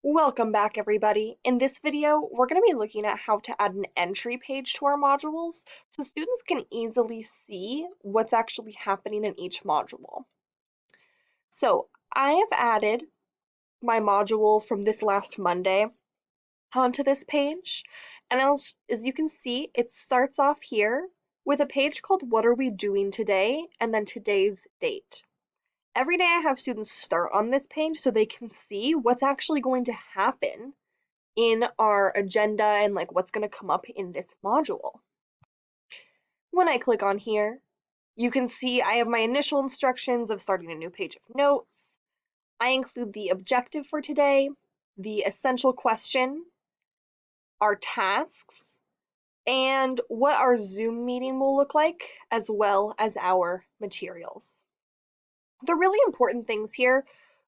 Welcome back, everybody. In this video, we're going to be looking at how to add an entry page to our modules so students can easily see what's actually happening in each module. So I have added my module from this last Monday onto this page, and as you can see, it starts off here with a page called What Are We Doing Today? And then today's date. Every day I have students start on this page so they can see what's actually going to happen in our agenda and like what's going to come up in this module. When I click on here, you can see I have my initial instructions of starting a new page of notes. I include the objective for today, the essential question, our tasks, and what our Zoom meeting will look like, as well as our materials. The really important things here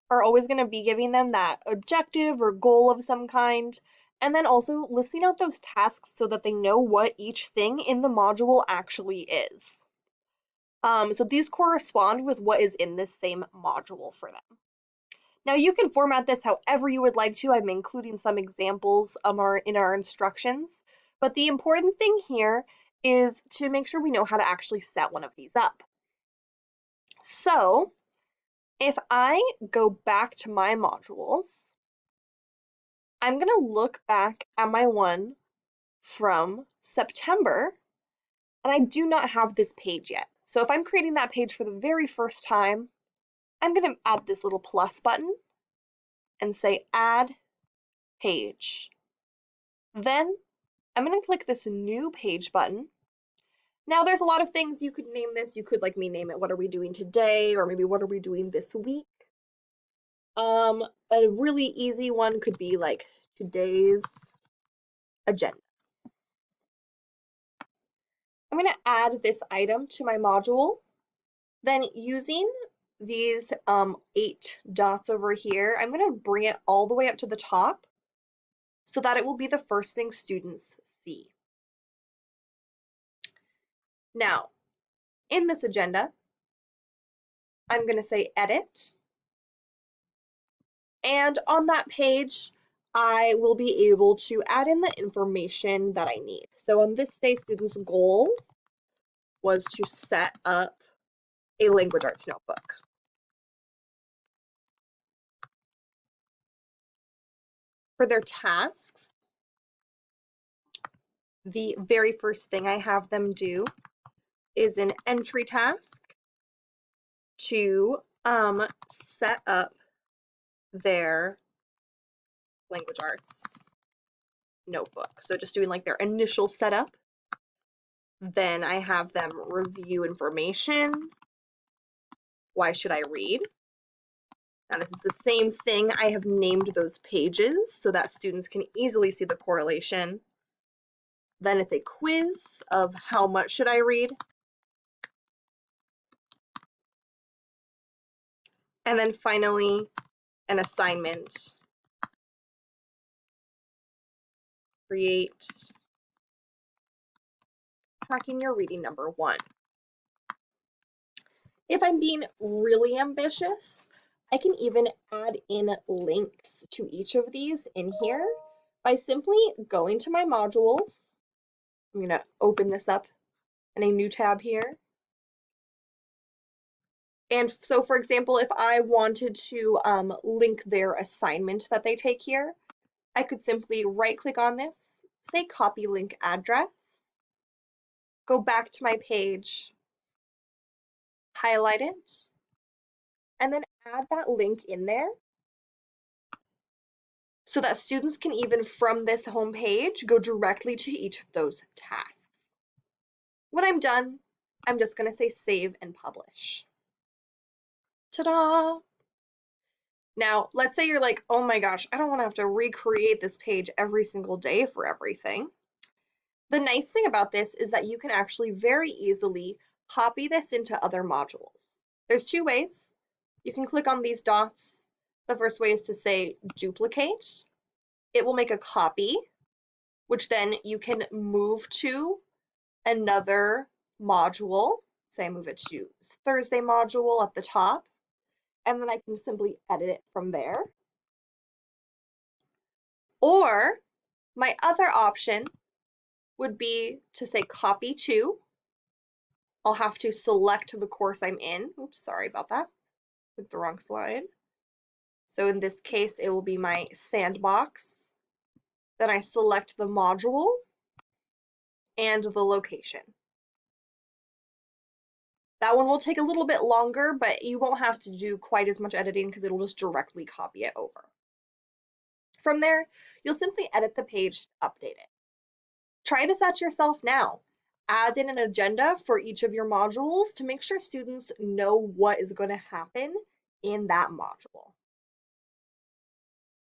are always going to be giving them that objective or goal of some kind, and then also listing out those tasks so that they know what each thing in the module actually is. So these correspond with what is in this same module for them. Now you can format this however you would like to. I'm including some examples in our instructions, but the important thing here is to make sure we know how to actually set one of these up. So if I go back to my modules, I'm going to look back at my one from September, and I do not have this page yet. So if I'm creating that page for the very first time, I'm going to add this little plus button and say Add Page. Then I'm going to click this New Page button. Now there's a lot of things you could name this. You could like me name it What Are We Doing Today? Or maybe What Are We Doing This Week? A really easy one could be like Today's Agenda. I'm going to add this item to my module. Then using these 8 dots over here, I'm going to bring it all the way up to the top so that it will be the first thing students see. Now, in this agenda, I'm going to say Edit. And on that page, I will be able to add in the information that I need. So on this day, students' goal was to set up a language arts notebook. For their tasks, the very first thing I have them do is an entry task to set up their language arts notebook. So just doing like their initial setup. Then I have them review information. Why should I read? Now this is the same thing. I have named those pages so that students can easily see the correlation. Then it's a quiz of how much should I read? And then finally, an assignment. Create tracking your reading number 1. If I'm being really ambitious, I can even add in links to each of these in here by simply going to my modules. I'm going to open this up in a new tab here. And so, for example, if I wanted to link their assignment that they take here, I could simply right-click on this, say Copy Link Address, go back to my page, highlight it, and then add that link in there so that students can even from this home page go directly to each of those tasks. When I'm done, I'm just going to say Save and Publish. Ta-da! Now, let's say you're like, oh my gosh, I don't want to have to recreate this page every single day for everything. The nice thing about this is that you can actually very easily copy this into other modules. There's 2 ways. You can click on these dots. The first way is to say duplicate. It will make a copy, which then you can move to another module. Say I move it to Thursday module at the top, and then I can simply edit it from there. Or my other option would be to say copy to. I'll have to select the course I'm in. Oops, sorry about that. With the wrong slide. So in this case, it will be my sandbox. Then I select the module and the location. That one will take a little bit longer, but you won't have to do quite as much editing because it'll just directly copy it over. From there, you'll simply edit the page to update it. Try this out yourself now. Add in an agenda for each of your modules to make sure students know what is going to happen in that module.